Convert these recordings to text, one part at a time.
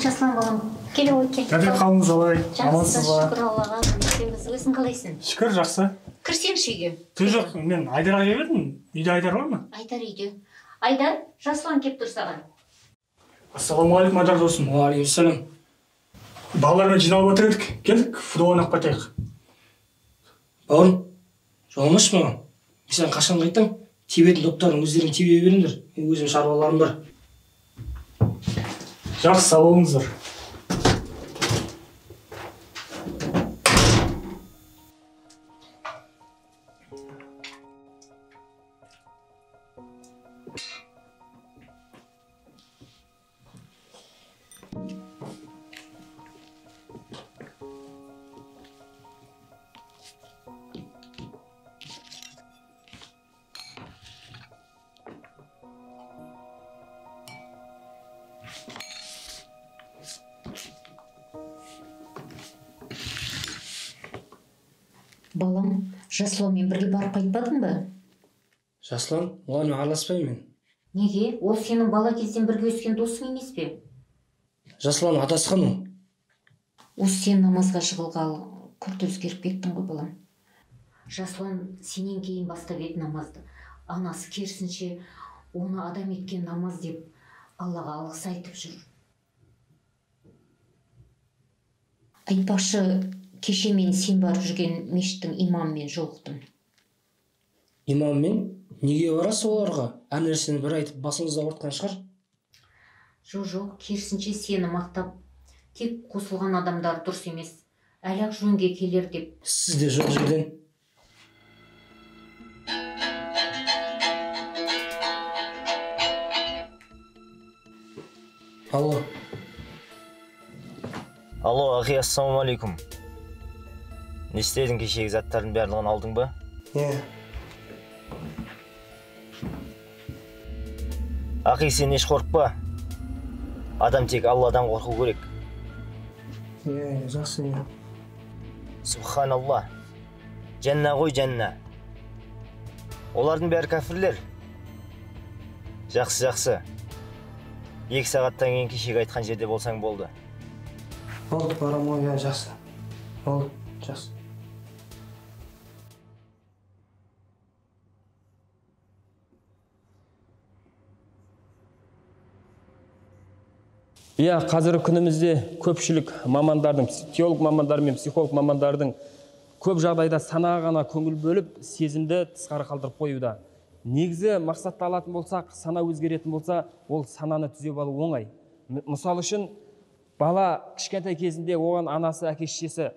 Жаслан балам, келе ой кел. Қандай қалыңыз алай? Амансыз ба? Шүкір Аллаға. Өзің қалайсың? Шүкір, жақсы. Кірсеңші үйге. Жоқ, мен Айдарға келіп едім. Үйде Айдар бар ма? Айдар үйде. Айдар, Жаслан кеп тұр саған. Ассалаумағалейкум, Айдар досым. Уағалейкумассалам. Балалармен жиналып отыр едік. Келдік, футбол ойнап кетейік. Бауырым, жолмаш маған. Сен қашан қайтаң? Тебетін топтарын өздерің тебе беріңдер. Мен өзім шаруаларым бар. Жақсы, сау болыңыздар. Балам, Жасланмен бірге барып қайтпадың ба? Жаслан, оған араласпаймын мен. Неге? Ол сенің бала кезден бірге өскен досың емес пе? Жаслан адасқан ол. Осы сен намазға жығылғалы күрт өзгеріп кеттің ғой балам. Жаслан сенен кейін бастап еді намазды. Анасы керісінше оны адам еткен намаз деп Аллаға алғыс айтып жүр. Айтпақшы, кеше мен сен барып жүрген мешіттің имамымен жолықтым. Имаммен? Неге барасыз оларға? Әр нәрсені бір айтып басыңызды ауыртқан шығар? Жоқ, керісінше сені мақтап, тек қосылған адамдар дұрыс емес, әлі-ақ жөнге келер деп. Сіз де жоқ жерден. Алло. Алло, ағи, ассалаумалейкум. Не істедің, кешегі заттардың барлығын алдың ба? Ағи, сен еш қорықпа. Адам тек Алладан қорқу керек. Жақсы. Субханалла. Жәнна ғой, жәнна. Олардың бәрі кәфірлер. Жақсы. 2 сағаттан кейін кешегі айтқан жерде болсаң болды. Болды, барам ғой, жақсы. Болды, жақсы. Қазіргі күнімізде көпшілік мамандардың, теолог мамандар мен психолог мамандардың көп жағдайда санаға ғана көңіл бөліп, сезімді тысқары қалдырып қоюда. Негізі мақсатты алатын болсақ, сана өзгеретін болса, ол сананы түзеп алу оңай. Мысал үшін, бала кішкентай кезінде оған анасы, әке-шешесі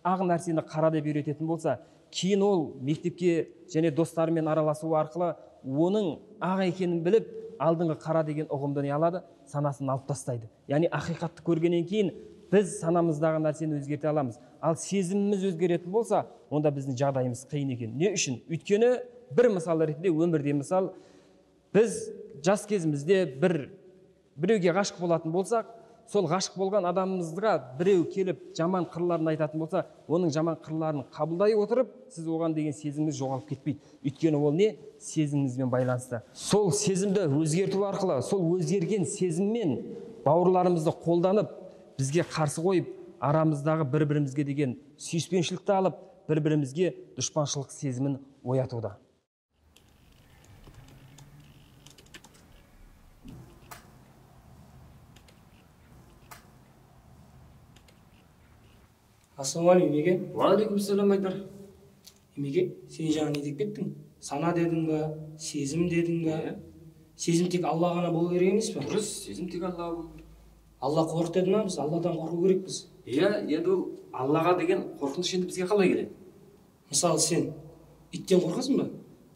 ақ нәрсені қара деп үйрететін болса, кейін ол мектепке және достарымен араласу арқылы оның ақ екенін біліп, алдыңғы қара деген ұғымды не алады, санасын алып тастайды. Яғни ақиқатты көргеннен кейін біз санамыздағы нәрсені өзгерте аламыз. Ал сезіміміз өзгеретін болса, онда біздің жағдайымыз қиын екен. Не үшін? Өйткені бір мысал ретінде өмірде мысал, біз жас кезімізде біреуге ғашық болатын болсақ, сол ғашық болған адамымызға біреу келіп жаман қырларын айтатын болса, оның жаман қырларын қабылдай отырып, сіз оған деген сезіміңіз жоғалып кетпейді. Өйткені ол не? Сезіміңізбен байланысты. Сол сезімді өзгерту арқылы, сол өзгерген сезіммен бауырларымызды қолданып, бізге қарсы қойып, арамыздағы бір-бірімізге деген сүйіспеншілікті алып, бір-бірімізге дұшпаншылық сезімін оятуда. Ассалаумағалейкум, Емеге. Уағалейкумассалам, Айдар. Емеге, сен жаңа не деп кеттің? Сана дедің ба, сезім дедің ба? Сезім тек Алла ғана болу керек емес пе? Дұрыс, сезім тек Аллаға болу керек. Алла қорық деді ма? Біз Алладан қорқу керекпіз. Енді ол Аллаға деген қорқыныш енді бізге қалай келеді? Мысалы, сен иттен қорқасың ба?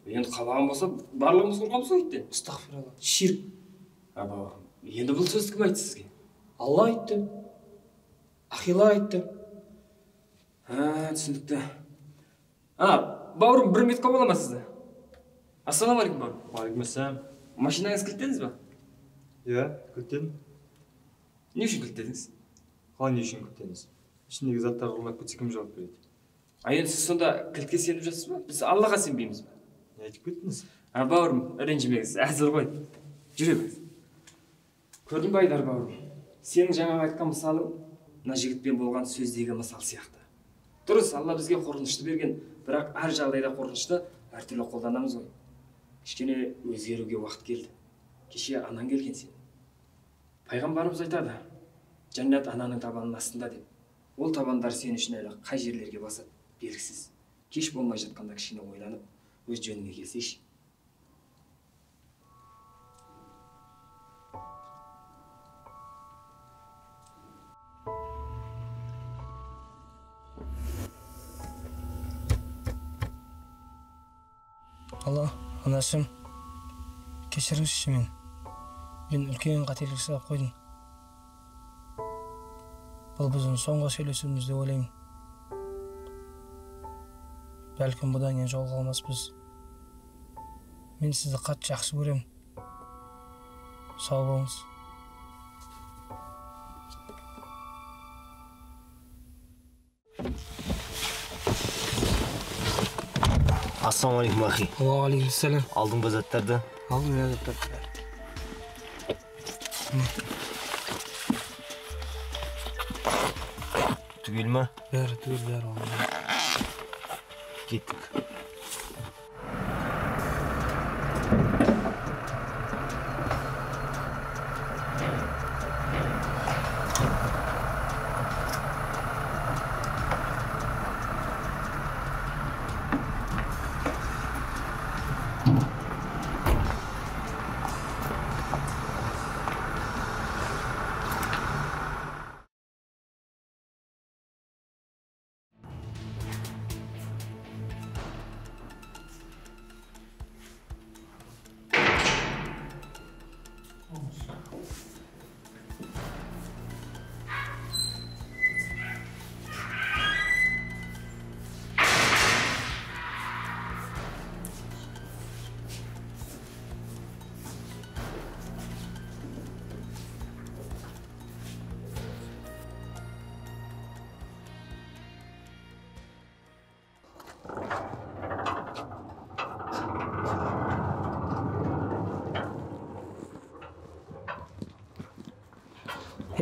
Енді қалаған болса, барлығымыз қорқамыз ғой иттен. Астағфиралла. Ширк. Бауырым, енді бұл сөзді кім айтты сізге? Алла айтты. Ақилар айтты. Түсіндікті. Бауырым, бір минутқа бола ма сізді? Ассалаумағалейкум, бауырым. Уағалейкумассалам. Машинаңыз кілттедіңіз ба? Кілттедім. Не үшін кілттедіңіз? Қалай не үшін кілттедіңіз? Ішіндегі заттар ұрлап кетсе кім жауап береді? Енді сіз сонда кілтке сеніп жатсыз ба? Біз Аллаға сенбейміз ба? Не айтып кеттіңіз? Бауырым, ренжімеңіз, әзіл ғой. Жүре беріңіз. Көрдің бе, Айдар бауырым? Сенің жаңағы айтқан мысалың мына жігітпен болған сөздегі мысал сияқты. Дұрыс, Алла бізге қорқынышты берген, бірақ әр жағдайда қорқынышты әртүрлі қолданамыз ғой. Кішкене өзгеруге уақыт келді. Кеше анаң келген сен. Пайғамбарымыз айтады, жәннат ананың табанының астында деп. Ол табандар сен үшін әлі қай жерлерге басады, белгісіз. Кеш болмай жатқанда кішкене ойланып, өз жөніңе келсейші. Алла, анашым, кешіріңізші мен. Мен үлкен қателік жасап қойдым. Бұл біздің соңғы сөйлесуіміз деп ойлаймын. Бәлкім бұдан кейін жолыға алмаспыз. Мен сізді қатты жақсы көремін. Сау болыңыз. Ассалаумағалейкум ахи. Уағалейкумассалам. Алдың ба заттарды? Алдым я заттарды. Түгел ма? Бәрі түгел бәрі. Кеттік.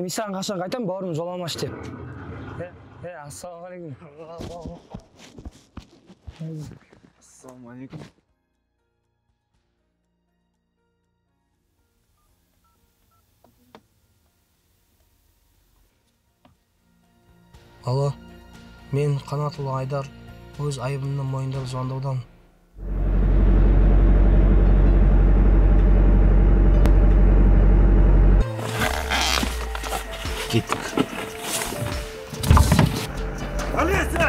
Мен саған қашан қайтам, бауырым жоламаш деп. Ассалаумағалейкум. Ассалаумағалейкум. Алло, мен Қанатұлы Айдар, өз айыбымды мойындап звондаудан. Кеттік. Полиция!